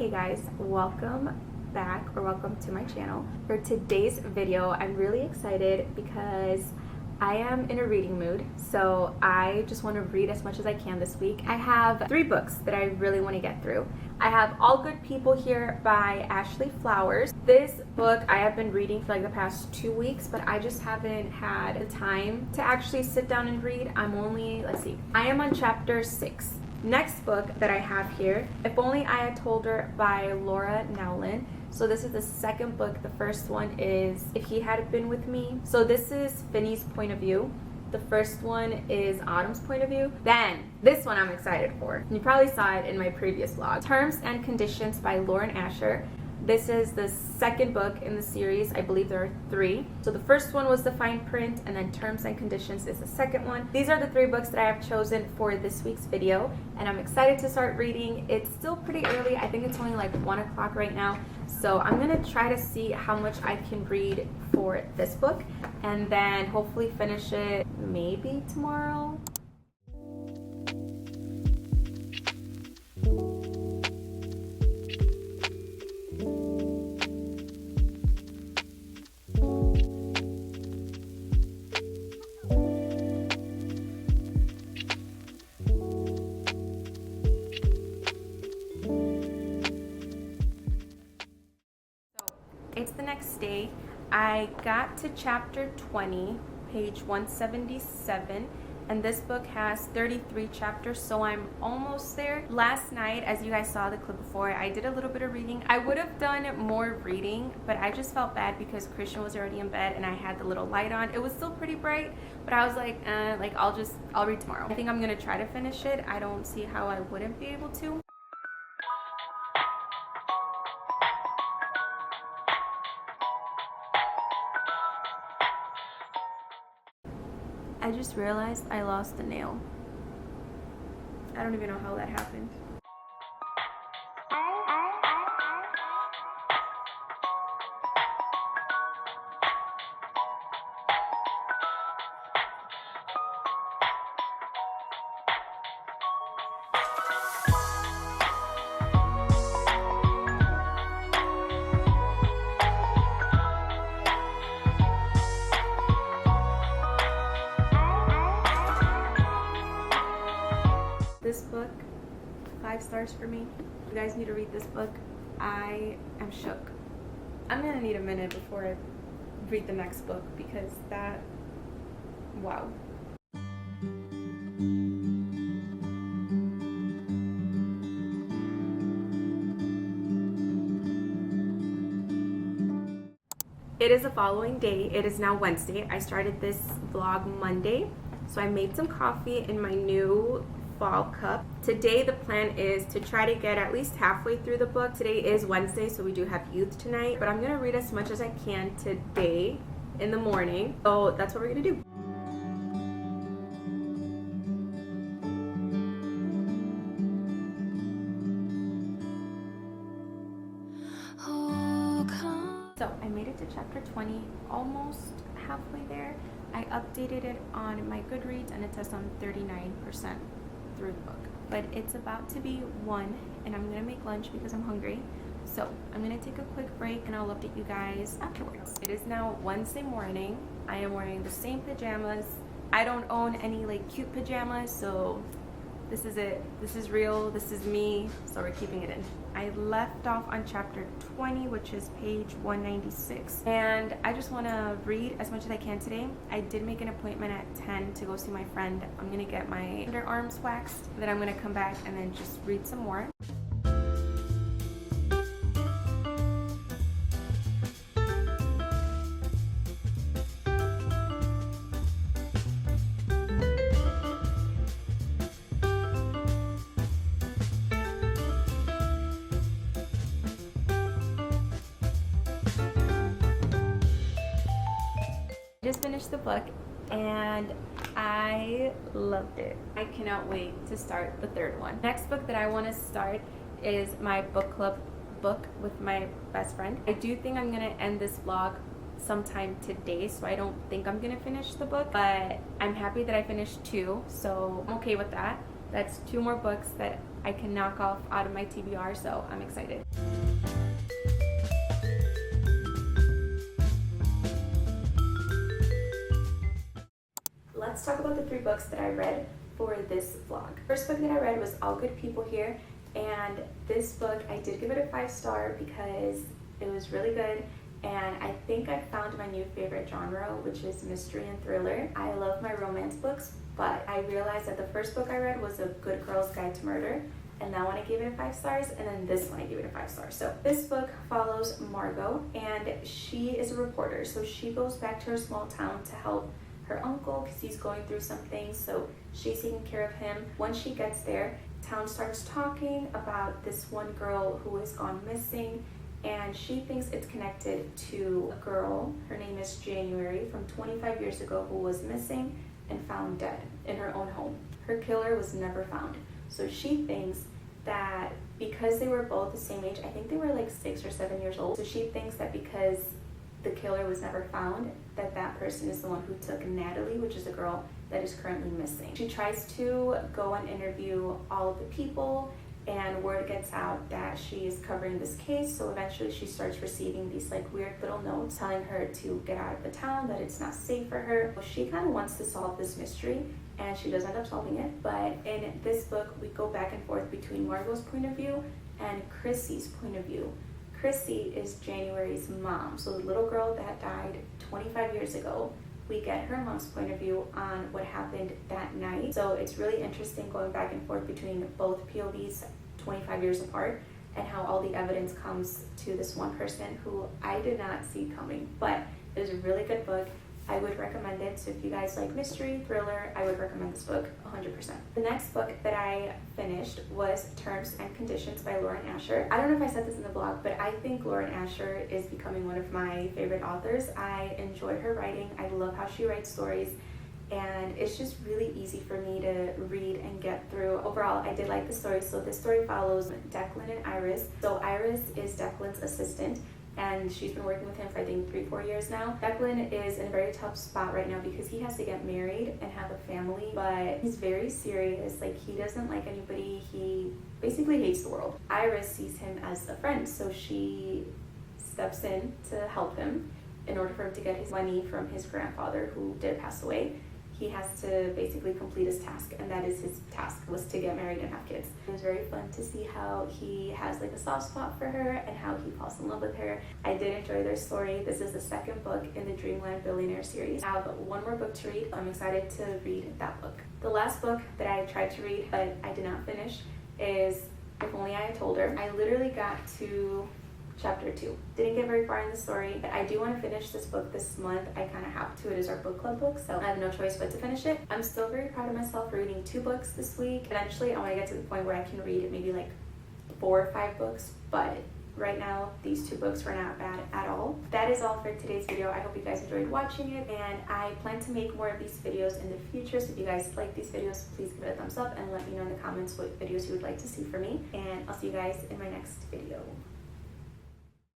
Hey guys, welcome back or welcome to my channel. For today's video, I'm really excited because I am in a reading mood, so I just want to read as much as I can this week. I have 3 books that I really want to get through. I have All Good People Here by Ashley Flowers. This book I have been reading for like the past 2 weeks, but I just haven't had the time to actually sit down and read. I am on chapter 6. Next book that I have here, If Only I Had Told Her by Laura Nowlin. So this is the second book. The first one is If He Had Been With Me. So this is Finney's point of view. The first one is Autumn's point of view. Then this one I'm excited for. You probably saw it in my previous vlog. Terms and Conditions by Lauren Asher. This is the second book in the series. I believe there are 3. So the first one was The Fine Print, and then Terms and Conditions is the second one. These are the 3 books that I have chosen for this week's video, and I'm excited to start reading. It's still pretty early. I think it's only like 1 o'clock right now. So I'm gonna try to see how much I can read for this book, and then hopefully finish it maybe tomorrow. It's the next day. I got to chapter 20, page 177, and this book has 33 chapters, so I'm almost there. Last night, as you guys saw the clip before, I did a little bit of reading. I would have done more reading, but I just felt bad because Christian was already in bed and I had the little light on. It was still pretty bright, but I was like, I'll read tomorrow. I think I'm gonna try to finish it. I don't see how I wouldn't be able to. I just realized I lost the nail. I don't even know how that happened. This book, 5 stars for me. You guys need to read this book. I am shook. I'm gonna need a minute before I read the next book because wow. It is the following day. It is now Wednesday. I started this vlog Monday. So I made some coffee in my new fall cup. Today the plan is to try to get at least halfway through the book. Today is Wednesday, so we do have youth tonight, but I'm gonna read as much as I can today in the morning. So that's what we're gonna do. So I made it to chapter 20, almost halfway there. I updated it on my Goodreads and it says I'm 39% through the book. But it's about to be 1 and I'm gonna make lunch because I'm hungry. So I'm gonna take a quick break and I'll update you guys afterwards. It is now Wednesday morning. I am wearing the same pajamas. I don't own any like cute pajamas, so this is it. This is real. This is me. So we're keeping it in. I left off on chapter 20, which is page 196. And I just want to read as much as I can today. I did make an appointment at 10 to go see my friend. I'm going to get my underarms waxed. Then I'm going to come back and then just read some more. Just finished the book and I loved it. I cannot wait to start the 3rd one. Next book that I want to start is my book club book with my best friend. I do think I'm gonna end this vlog sometime today, so I don't think I'm gonna finish the book, but I'm happy that I finished 2, so I'm okay with that. That's 2 more books that I can knock off out of my TBR, so I'm excited. Let's talk about the 3 books that I read for this vlog. First book that I read was All Good People Here, and this book I did give it a 5-star because it was really good, and I think I found my new favorite genre, which is mystery and thriller. I love my romance books, but I realized that the first book I read was A Good Girl's Guide to Murder, and that one I gave it a 5 stars, and then this one I gave it a 5 stars. So this book follows Margot, and she is a reporter, so she goes back to her small town to help her uncle because he's going through some things, so she's taking care of him. Once she gets there, town starts talking about this one girl who has gone missing, and she thinks it's connected to a girl, her name is January, from 25 years ago, who was missing and found dead in her own home. Her killer was never found, so she thinks that because they were both the same age, I think they were like 6 or 7 years old, so she thinks that because the killer was never found, that person is the one who took Natalie, which is a girl that is currently missing. She tries to go and interview all of the people, and word gets out that she is covering this case, so eventually she starts receiving these like weird little notes telling her to get out of the town, that it's not safe for her. She kind of wants to solve this mystery, and she does end up solving it. But in this book, we go back and forth between Margot's point of view and Chrissy's point of view. Chrissy is January's mom, so the little girl that died 25 years ago. We get her mom's point of view on what happened that night. So it's really interesting going back and forth between both POVs 25 years apart, and how all the evidence comes to this one person who I did not see coming. But it was a really good book. I would recommend it. So if you guys like mystery, thriller, I would recommend this book 100%. The next book that I finished was Terms and Conditions by Lauren Asher. I don't know if I said this in the blog, but I think Lauren Asher is becoming one of my favorite authors. I enjoy her writing. I love how she writes stories, and it's just really easy for me to read and get through. Overall, I did like the story. So this story follows Declan and Iris. So Iris is Declan's assistant, and she's been working with him for I think 3-4 years now. Declan is in a very tough spot right now because he has to get married and have a family, but he's very serious. Like, he doesn't like anybody. He basically hates the world. Iris sees him as a friend, so she steps in to help him in order for him to get his money from his grandfather who did pass away. He has to basically complete his task, and that is his task, was to get married and have kids. It was very fun to see how he has like a soft spot for her and how he falls in love with her. I did enjoy their story. This is the 2nd book in the Dreamland Billionaire series. I have 1 more book to read. I'm excited to read that book. The last book that I tried to read but I did not finish is If Only I Had Told Her. I literally got to chapter 2. Didn't get very far in the story, but I do want to finish this book this month. I kind of have to. It is our book club book, so I have no choice but to finish it. I'm still very proud of myself for reading 2 books this week. Eventually, I want to get to the point where I can read maybe like 4 or 5 books, but right now, these 2 books were not bad at all. That is all for today's video. I hope you guys enjoyed watching it, and I plan to make more of these videos in the future. So if you guys like these videos, please give it a thumbs up and let me know in the comments what videos you would like to see from me. And I'll see you guys in my next video.